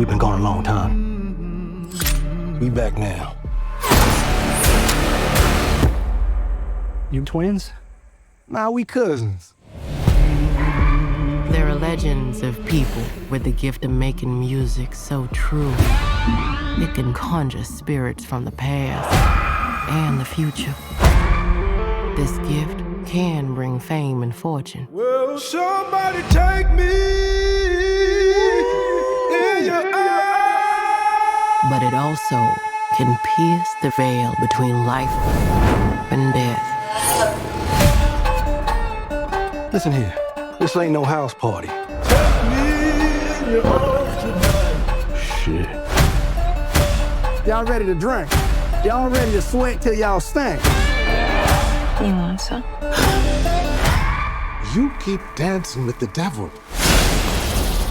We've been gone a long time. We back now. You twins? Nah, we cousins. There are legends of people with the gift of making music so true. It can conjure spirits from the past and the future. This gift can bring fame and fortune. Will somebody take me in your eyes? But it also can pierce the veil between life and death. Listen here, this ain't no house party. Take me in your arms tonight. Shit. Y'all ready to drink? Y'all ready to sweat till y'all stink? You want some? You keep dancing with the devil.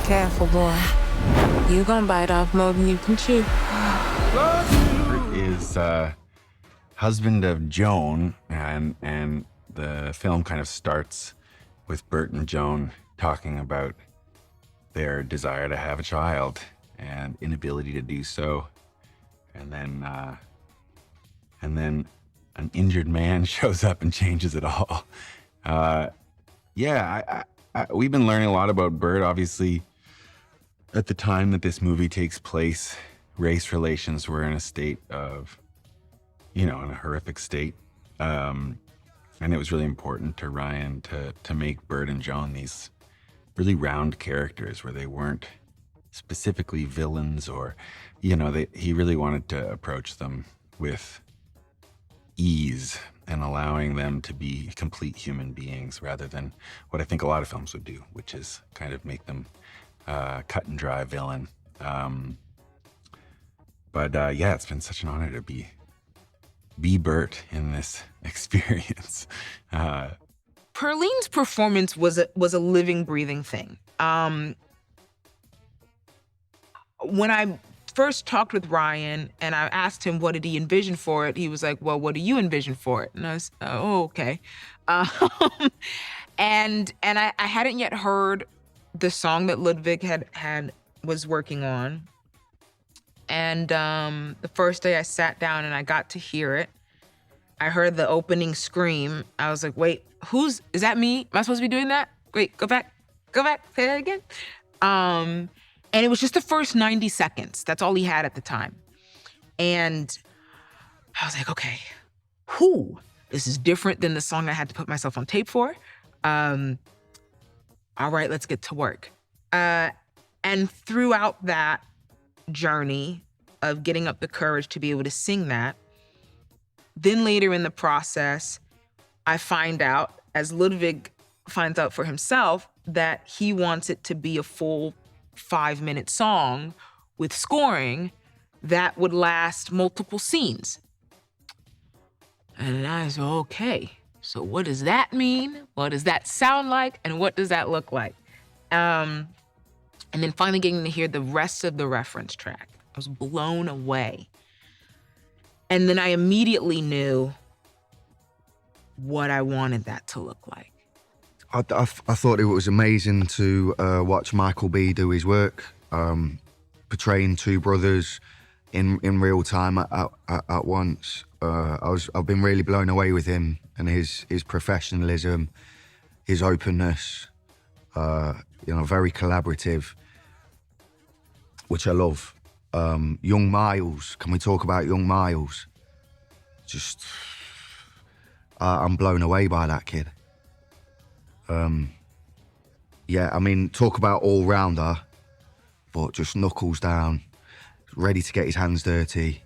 Careful, boy. You gonna bite off more than you can chew. Bert is husband of Joan, and the film kind of starts with Bert and Joan talking about their desire to have a child and inability to do so. And then an injured man shows up and changes it all. We've been learning a lot about Bert. Obviously, at the time that this movie takes place, race relations were in a state of, in a horrific state. And it was really important to Ryan to make Bert and Joan these really round characters where they weren't specifically villains or, he really wanted to approach them with ease and allowing them to be complete human beings rather than what I think a lot of films would do, which is kind of make them cut and dry villain. It's been such an honor to be Bert in this experience. Perline's performance was a living, breathing thing. When I first talked with Ryan and I asked him what did he envision for it, he was like, well, what do you envision for it? And I was, oh, okay. And I hadn't yet heard the song that Ludwig was working on. And the first day I sat down and I got to hear it, I heard the opening scream. I was like, wait, is that me? Am I supposed to be doing that? Wait, go back, say that again. And it was just the first 90 seconds. That's all he had at the time. And I was like, okay, this is different than the song I had to put myself on tape for. All right, let's get to work. And throughout that journey of getting up the courage to be able to sing that, then later in the process, I find out, as Ludwig finds out for himself, that he wants it to be a full 5-minute song with scoring that would last multiple scenes. And I was okay, so what does that mean? What does that sound like? And what does that look like? And then finally getting to hear the rest of the reference track. I was blown away. And then I immediately knew what I wanted that to look like. I thought it was amazing to watch Michael B do his work, portraying two brothers in real time at once. I've been really blown away with him and his professionalism, his openness, very collaborative, which I love. Young Miles, can we talk about Young Miles? Just, I'm blown away by that kid. Talk about all-rounder, but just knuckles down, ready to get his hands dirty.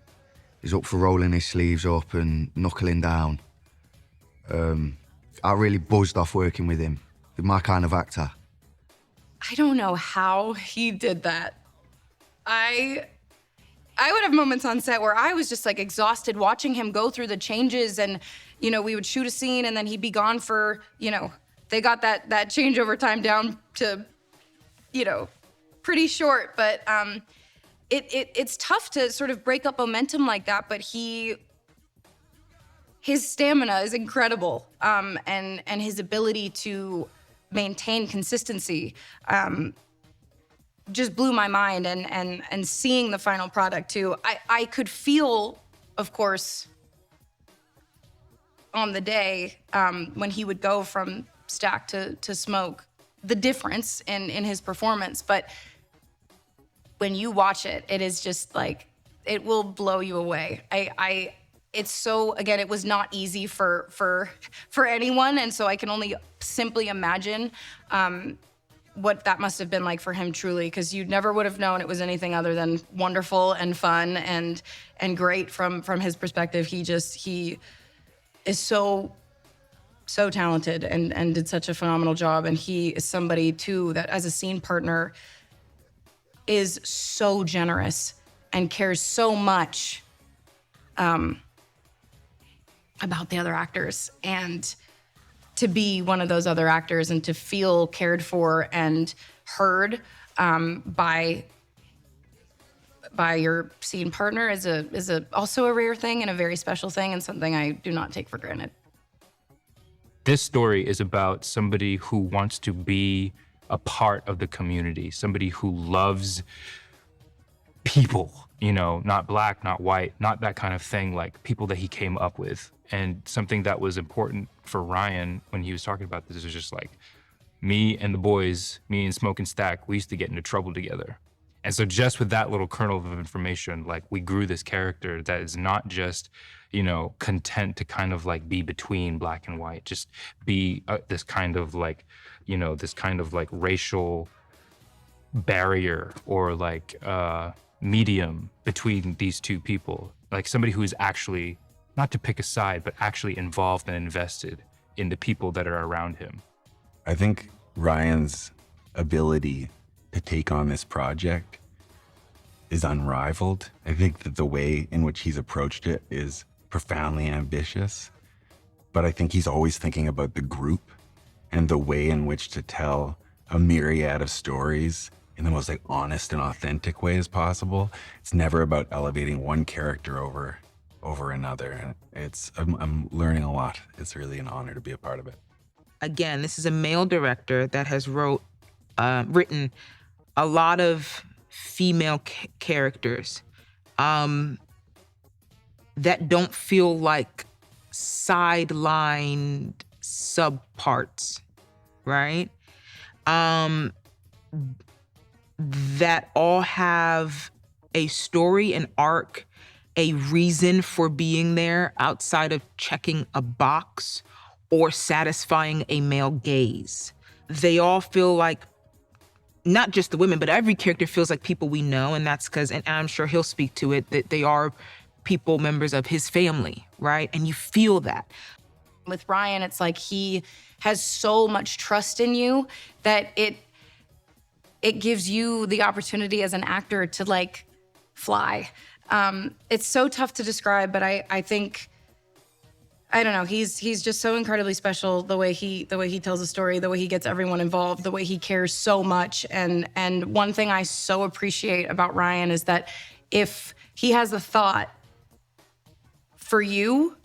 He's up for rolling his sleeves up and knuckling down. I really buzzed off working with him. He's my kind of actor. I don't know how he did that. I would have moments on set where I was just like exhausted watching him go through the changes and, we would shoot a scene and then he'd be gone for, they got that changeover time down to, pretty short, but it's tough to sort of break up momentum like that, but his stamina is incredible, and his ability to maintain consistency. just blew my mind, and seeing the final product too. I could feel, of course, on the day when he would go from Stack to Smoke, the difference in his performance. But when you watch it, it is just like, it will blow you away. It's so, again, it was not easy for anyone, and so I can only simply imagine what that must have been like for him, truly, because you never would have known it was anything other than wonderful and fun and great from his perspective. He is so talented and did such a phenomenal job, and he is somebody too that, as a scene partner, is so generous and cares so much about the other actors, and to be one of those other actors and to feel cared for and heard by your scene partner is also a rare thing and a very special thing, and something I do not take for granted. This story is about somebody who wants to be a part of the community, somebody who loves people, you know, not black, not white, not that kind of thing, like people that he came up with. And something that was important for Ryan when he was talking about this was just like, me and the boys, me and Smoke and Stack, we used to get into trouble together. And so just with that little kernel of information, like, we grew this character that is not just, you know, content to kind of like be between black and white, just be this kind of like, you know, this kind of like racial barrier or like medium between these two people. Like somebody who is actually, not to pick a side, but actually involved and invested in the people that are around him. I think Ryan's ability to take on this project is unrivaled. I think that the way in which he's approached it is profoundly ambitious, but I think he's always thinking about the group and the way in which to tell a myriad of stories in the most like honest and authentic way as possible. It's never about elevating one character over another. And I'm learning a lot. It's really an honor to be a part of it. Again, this is a male director that has written a lot of female characters that don't feel like sidelined subparts, right? That all have a story, an arc, a reason for being there outside of checking a box or satisfying a male gaze. They all feel like, not just the women, but every character feels like people we know, and that's because, and I'm sure he'll speak to it, that they are people, members of his family, right? And you feel that. With Ryan, it's like he has so much trust in you that it gives you the opportunity as an actor to like fly. It's so tough to describe, but I think, I don't know, he's just so incredibly special, the way he tells a story, the way he gets everyone involved, the way he cares so much. And one thing I so appreciate about Ryan is that if he has a thought for you,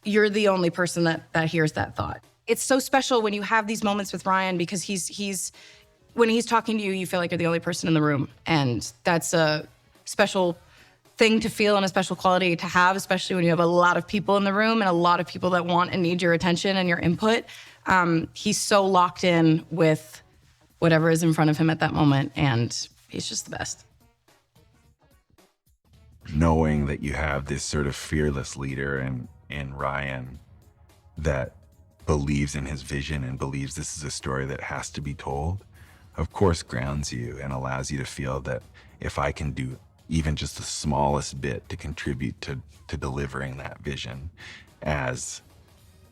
you're the only person that hears that thought. It's so special when you have these moments with Ryan, because he's when he's talking to you, you feel like you're the only person in the room. And that's a special thing to feel and a special quality to have, especially when you have a lot of people in the room and a lot of people that want and need your attention and your input. He's so locked in with whatever is in front of him at that moment, and he's just the best. Knowing that you have this sort of fearless leader in Ryan that believes in his vision and believes this is a story that has to be told, of course grounds you and allows you to feel that if I can do even just the smallest bit to contribute to delivering that vision as,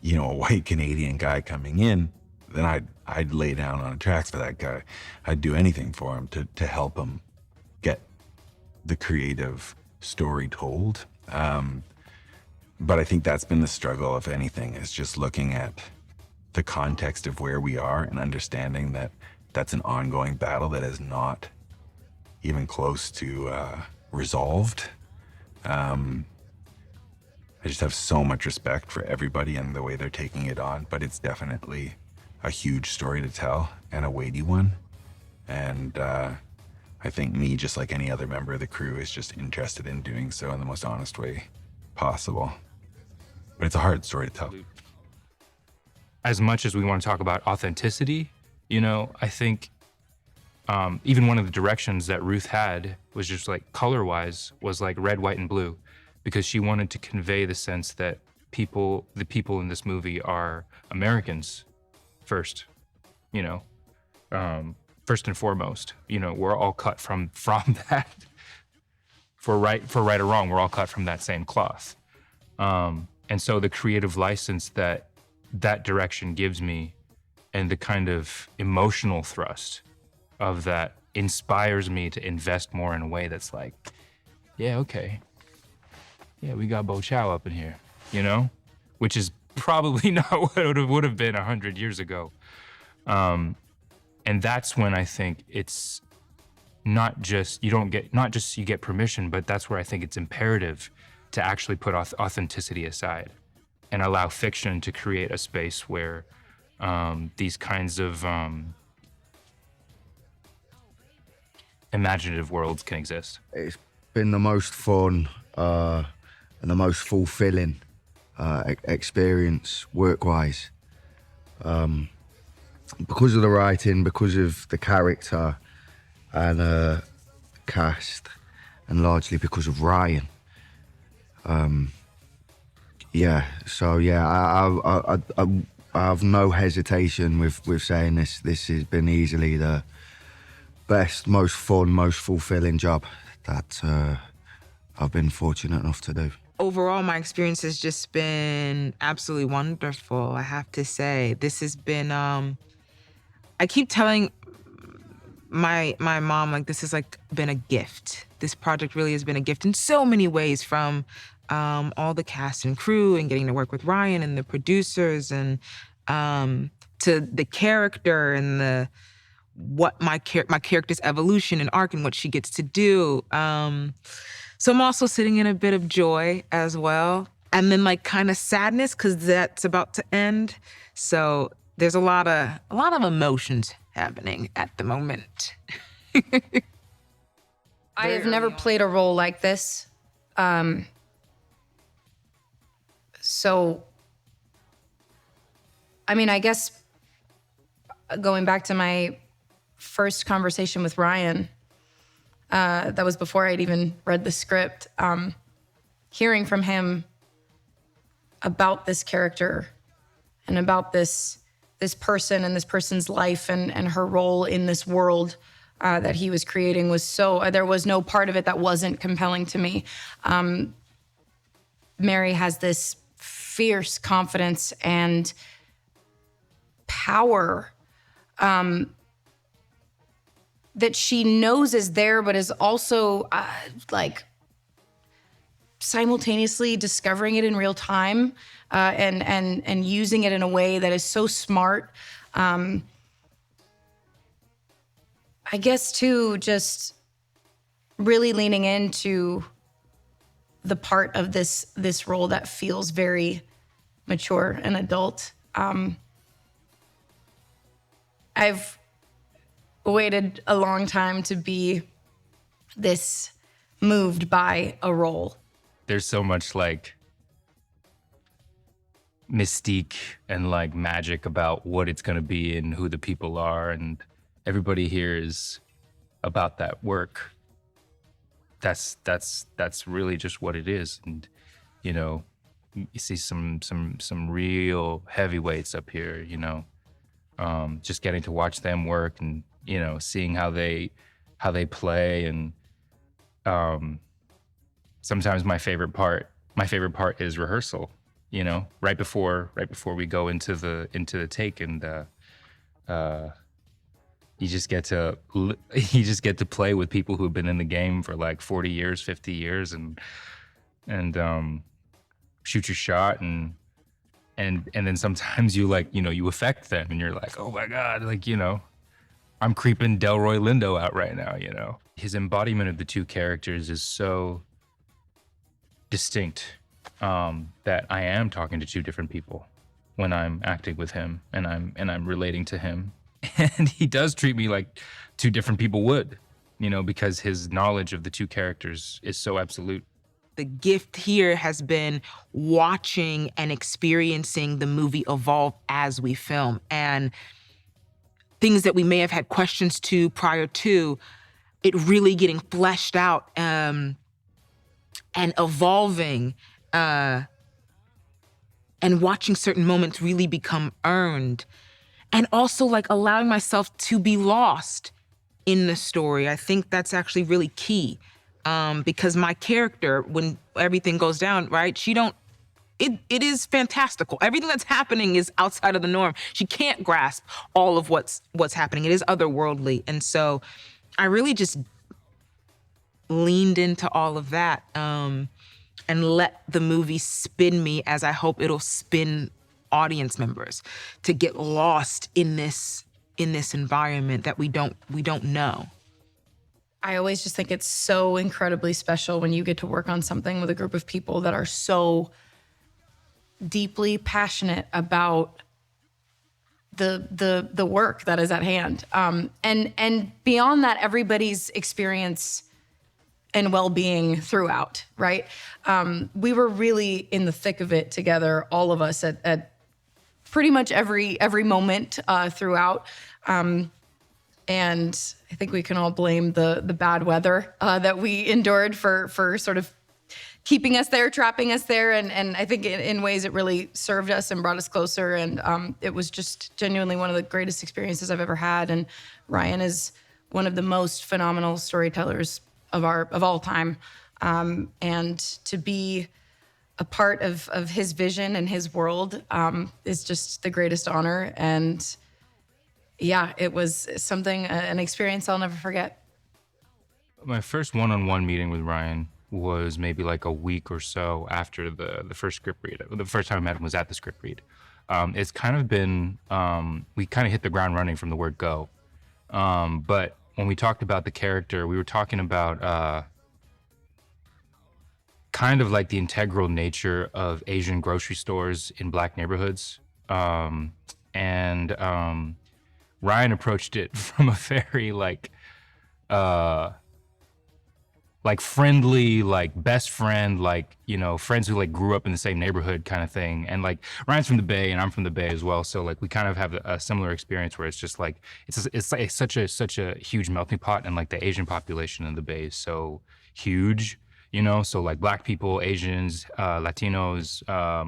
you know, a white Canadian guy coming in, then I'd lay down on the tracks for that guy. I'd do anything for him to help him get the creative story told. But I think that's been the struggle, if anything, is just looking at the context of where we are and understanding that that's an ongoing battle that is not even close to resolved. I just have so much respect for everybody and the way they're taking it on, but it's definitely a huge story to tell and a weighty one. And I think me, just like any other member of the crew, is just interested in doing so in the most honest way possible. But it's a hard story to tell. As much as we want to talk about authenticity, you know, I think even one of the directions that Ruth had was just like color-wise was like red, white, and blue, because she wanted to convey the sense that the people in this movie are Americans first, you know, first and foremost. You know, we're all cut from that. For right or wrong, we're all cut from that same cloth. And so the creative license that direction gives me, and the kind of emotional thrust of that, inspires me to invest more in a way that's like, yeah, okay. Yeah, we got Bo Chow up in here, you know? Which is probably not what it would have been 100 years ago. And that's when I think it's not just you get permission, but that's where I think it's imperative to actually put authenticity aside and allow fiction to create a space where these kinds of imaginative worlds can exist. It's been the most fun and the most fulfilling experience work-wise. Because of the writing, because of the character and cast, and largely because of Ryan. Yeah, so yeah, I have no hesitation with saying this has been easily the best, most fun, most fulfilling job that I've been fortunate enough to do. Overall, my experience has just been absolutely wonderful, I have to say. This has been, I keep telling my mom, like, this has like been a gift. This project really has been a gift in so many ways, from all the cast and crew and getting to work with Ryan and the producers, and to the character and what my character's evolution and arc and what she gets to do. So I'm also sitting in a bit of joy as well. And then like kind of sadness, because that's about to end. So there's a lot of emotions happening at the moment. I have never played a role like this. So, I mean, I guess going back to my first conversation with Ryan, that was before I'd even read the script, hearing from him about this character and about this person and this person's life and her role in this world that he was creating was there was no part of it that wasn't compelling to me. Mary has this fierce confidence and power that she knows is there, but is also like simultaneously discovering it in real time and using it in a way that is so smart. I guess too, just really leaning into the part of this role that feels very mature and adult. I've waited a long time to be this moved by a role. There's so much like mystique and like magic about what it's gonna be and who the people are, and everybody here is about that work. That's really just what it is. And you know, you see some real heavyweights up here, you know. Just getting to watch them work and, you know, seeing how they play, and sometimes my favorite part is rehearsal, you know, right before we go into the take, and you just get to play with people who've been in the game for like 40 years, 50 years, and shoot your shot, and then sometimes you like, you know, you affect them and you're like, oh my God, like, you know, I'm creeping Delroy Lindo out right now, you know. His embodiment of the two characters is so distinct that I am talking to two different people when I'm acting with him and I'm relating to him. And he does treat me like two different people would, you know, because his knowledge of the two characters is so absolute. The gift here has been watching and experiencing the movie evolve as we film, and things that we may have had questions to prior to it really getting fleshed out and evolving, and watching certain moments really become earned, and also like allowing myself to be lost in the story. I think that's actually really key. Because my character, when everything goes down, right, it is fantastical. Everything that's happening is outside of the norm. She can't grasp all of what's happening. It is otherworldly. And so I really just leaned into all of that, and let the movie spin me as I hope it'll spin audience members to get lost in this environment that we don't know. I always just think it's so incredibly special when you get to work on something with a group of people that are so deeply passionate about the work that is at hand. And beyond that, everybody's experience and well-being throughout, right? We were really in the thick of it together, all of us at pretty much every moment throughout. And I think we can all blame the bad weather that we endured for sort of keeping us there, trapping us there. And I think in ways it really served us and brought us closer. And it was just genuinely one of the greatest experiences I've ever had. And Ryan is one of the most phenomenal storytellers of all time. And to be a part of his vision and his world is just the greatest honor. And yeah, it was something, an experience I'll never forget. My first one-on-one meeting with Ryan was maybe like a week or so after the first script read. The first time I met him was at the script read. It's kind of been, we kind of hit the ground running from the word go. But when we talked about the character, we were talking about kind of like the integral nature of Asian grocery stores in Black neighborhoods. Ryan approached it from a very friendly, like best friend, like, you know, friends who like grew up in the same neighborhood kind of thing. And like Ryan's from the Bay and I'm from the Bay as well. So like we kind of have a similar experience where it's just like, it's like such a huge melting pot, and like the Asian population in the Bay is so huge, you know? So like Black people, Asians, Latinos,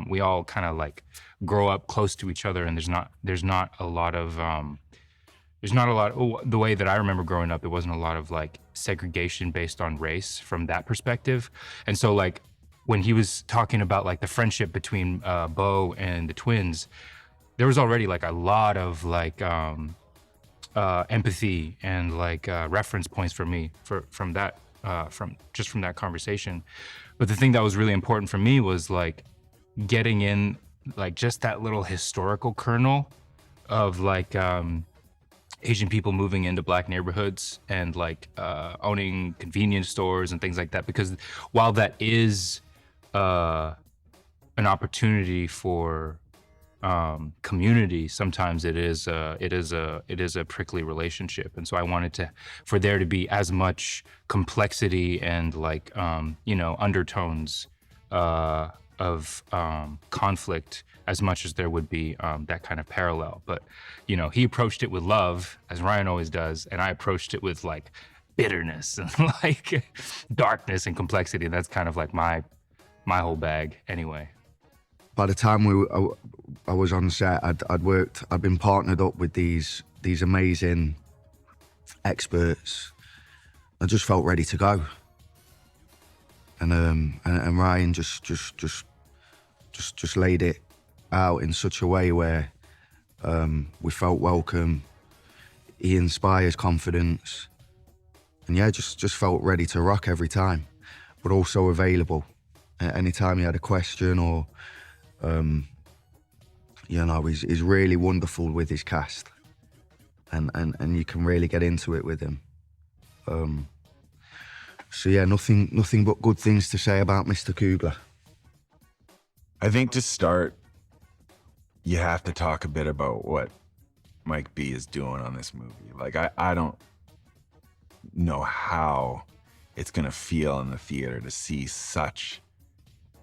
we all kind of like grow up close to each other, and there's not a lot of, the way that I remember growing up, there wasn't a lot of like segregation based on race from that perspective. And so like when he was talking about like the friendship between Bo and the twins, there was already like a lot of like empathy and like reference points for me from that conversation. But the thing that was really important for me was like getting in like just that little historical kernel of like Asian people moving into Black neighborhoods and like owning convenience stores and things like that. Because while that is an opportunity for community, sometimes it is a prickly relationship. And so I wanted for there to be as much complexity and like undertones of conflict as much as there would be that kind of parallel. But, you know, he approached it with love, as Ryan always does, and I approached it with like bitterness and like darkness and complexity. And that's kind of like my whole bag anyway. By the time I was on set, I'd been partnered up with these amazing experts. I just felt ready to go. And Ryan just laid it out in such a way where we felt welcome. He inspires confidence, and yeah, just felt ready to rock every time, but also available. Anytime he had a question or, he's really wonderful with his cast, and you can really get into it with him. So yeah, nothing but good things to say about Mr. Coogler. I think to start, you have to talk a bit about what Mike B is doing on this movie. Like, I don't know how it's going to feel in the theater to see such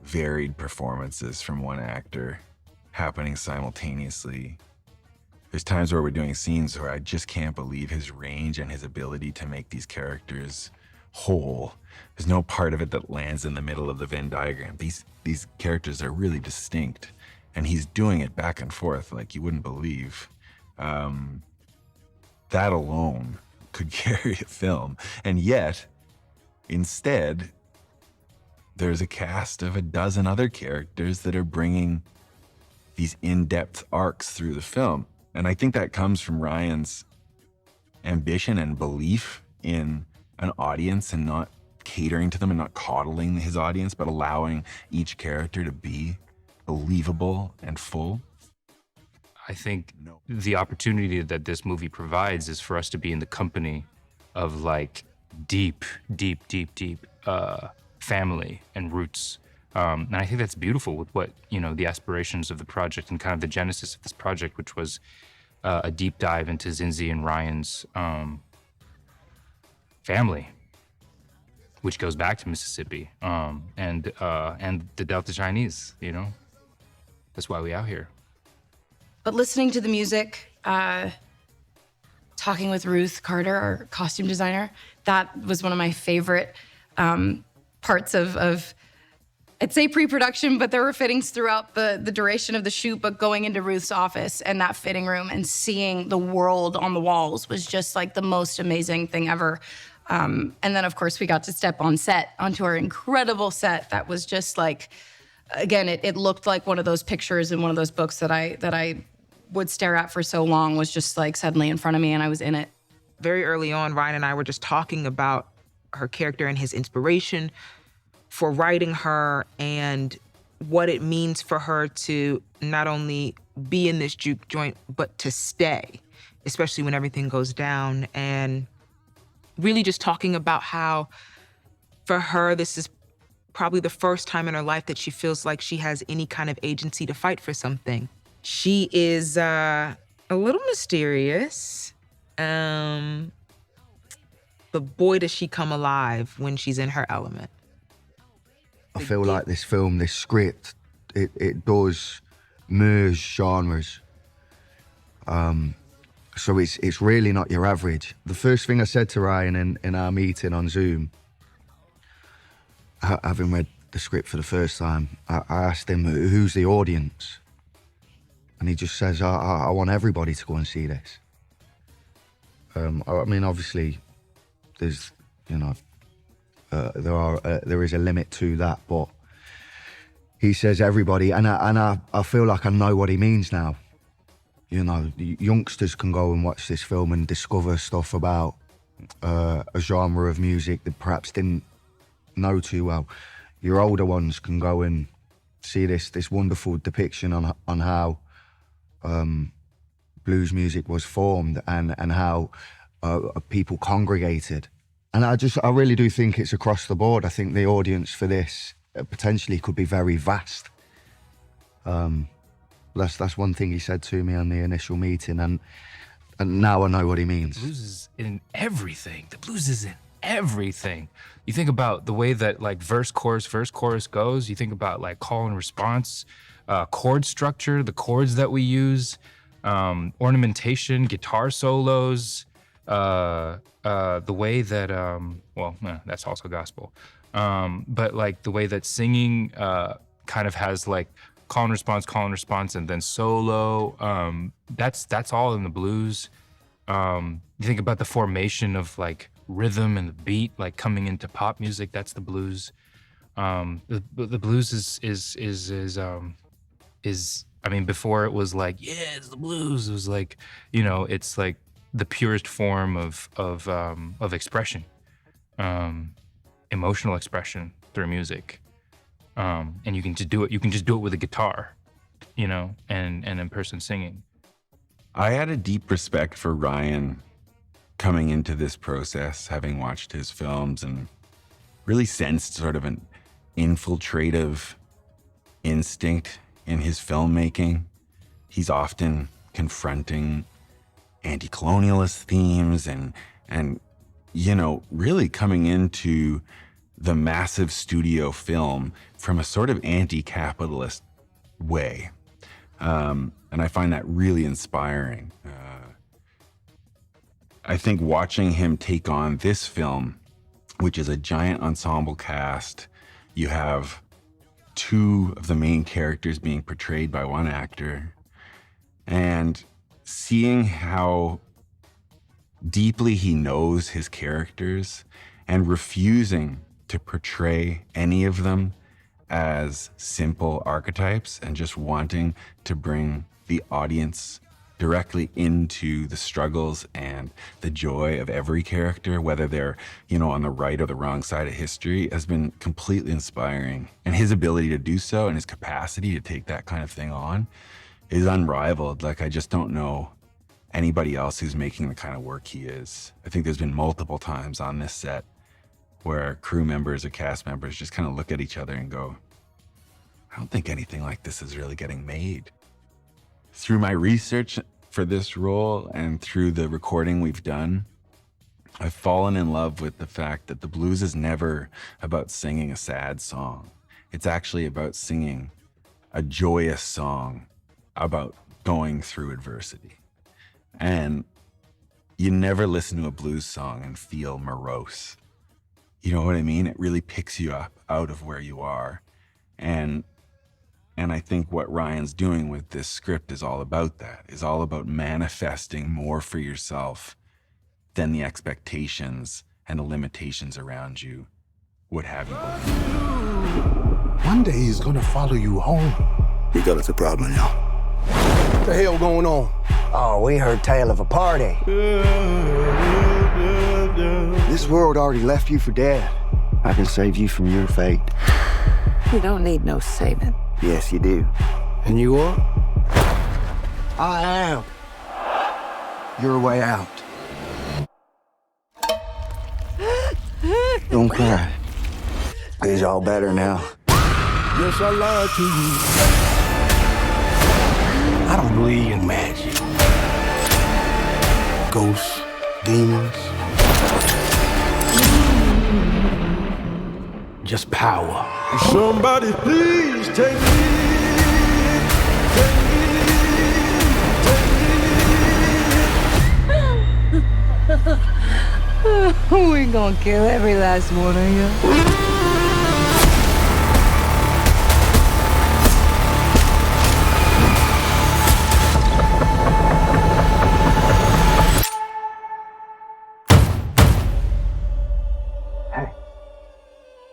varied performances from one actor happening simultaneously. There's times where we're doing scenes where I just can't believe his range and his ability to make these characters whole. There's no part of it that lands in the middle of the Venn diagram. These characters are really distinct, and he's doing it back and forth like you wouldn't believe. That alone could carry a film. And yet, instead, there's a cast of a dozen other characters that are bringing these in-depth arcs through the film. And I think that comes from Ryan's ambition and belief in an audience and not catering to them and not coddling his audience, but allowing each character to be believable and full. I think the opportunity that this movie provides is for us to be in the company of like deep family and roots. And I think that's beautiful with what, you know, the aspirations of the project and kind of the genesis of this project, which was a deep dive into Zinzi and Ryan's family, which goes back to Mississippi and the Delta Chinese, you know? That's why we out here. But listening to the music, talking with Ruth Carter, our costume designer, that was one of my favorite parts of I'd say pre-production, but there were fittings throughout the duration of the shoot, but going into Ruth's office and that fitting room and seeing the world on the walls was just like the most amazing thing ever. And then, of course, we got to step on set, onto our incredible set that was just like, again, it looked like one of those pictures in one of those books that I would stare at for so long was just like suddenly in front of me and I was in it. Very early on, Ryan and I were just talking about her character and his inspiration for writing her and what it means for her to not only be in this juke joint, but to stay, especially when everything goes down. And really just talking about how for her, this is probably the first time in her life that she feels like she has any kind of agency to fight for something. She is a little mysterious, but boy, does she come alive when she's in her element. I feel like this film, this script, it does merge genres. So it's really not your average. The first thing I said to Ryan in our meeting on Zoom, having read the script for the first time, I asked him, who's the audience? And he just says, I want everybody to go and see this. I mean, obviously, there's, you know, there is a limit to that, but he says everybody, and I feel like I know what he means now. You know, youngsters can go and watch this film and discover stuff about a genre of music that perhaps didn't know too well. Your older ones can go and see this wonderful depiction on how blues music was formed and how people congregated. And I really do think it's across the board. I think the audience for this potentially could be very vast. That's one thing he said to me on the initial meeting, and now I know what he means. The blues is in everything. The blues is in everything. You think about the way that like verse, chorus goes. You think about like call and response, chord structure, the chords that we use, ornamentation, guitar solos, the way that, that's also gospel. But like the way that singing kind of has like call and response, and then solo. That's all in the blues. You think about the formation of like rhythm and the beat, like coming into pop music. That's the blues. The blues is I mean, before it was like, yeah, it's the blues. It was like, you know, it's like the purest form of expression, emotional expression through music. And you can just do it. You can just do it with a guitar, you know, and in person singing. I had a deep respect for Ryan coming into this process, having watched his films and really sensed sort of an infiltrative instinct in his filmmaking. He's often confronting anti-colonialist themes and really coming into the massive studio film from a sort of anti-capitalist way. And I find that really inspiring. I think watching him take on this film, which is a giant ensemble cast, you have 2 of the main characters being portrayed by one actor, and seeing how deeply he knows his characters and refusing to portray any of them as simple archetypes and just wanting to bring the audience directly into the struggles and the joy of every character, whether they're, on the right or the wrong side of history, has been completely inspiring. And his ability to do so and his capacity to take that kind of thing on is unrivaled. Like, I just don't know anybody else who's making the kind of work he is. I think there's been multiple times on this set where crew members or cast members just kind of look at each other and go, I don't think anything like this is really getting made. Through my research for this role and through the recording we've done, I've fallen in love with the fact that the blues is never about singing a sad song. It's actually about singing a joyous song about going through adversity. And you never listen to a blues song and feel morose. You know what I mean? It really picks you up out of where you are. And I think what Ryan's doing with this script is all about that, is all about manifesting more for yourself than the expectations and the limitations around you would have you believe. One day he's gonna follow you home. We got us a problem, y'all. What the hell going on? Oh, we heard tale of a party. This world already left you for dead. I can save you from your fate. You don't need no saving. Yes, you do. And you are? I am. Your way out. Don't cry. It's all better now. Yes, I lied to you. I don't believe in magic. Ghosts, demons. Just power. Somebody please take me. We gonna kill every last one of you.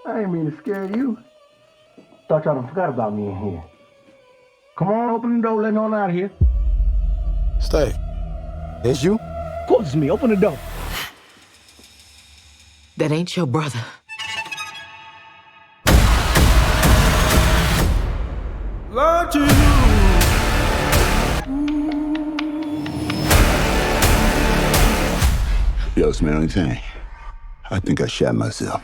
I ain't mean to scare you. Thought y'all done forgot about me in here. Come on, open the door, let me on out of here. Stay. It's you? Of course it's me, open the door. That ain't your brother. Lied to you. Yo, smell anything? I think I shot myself.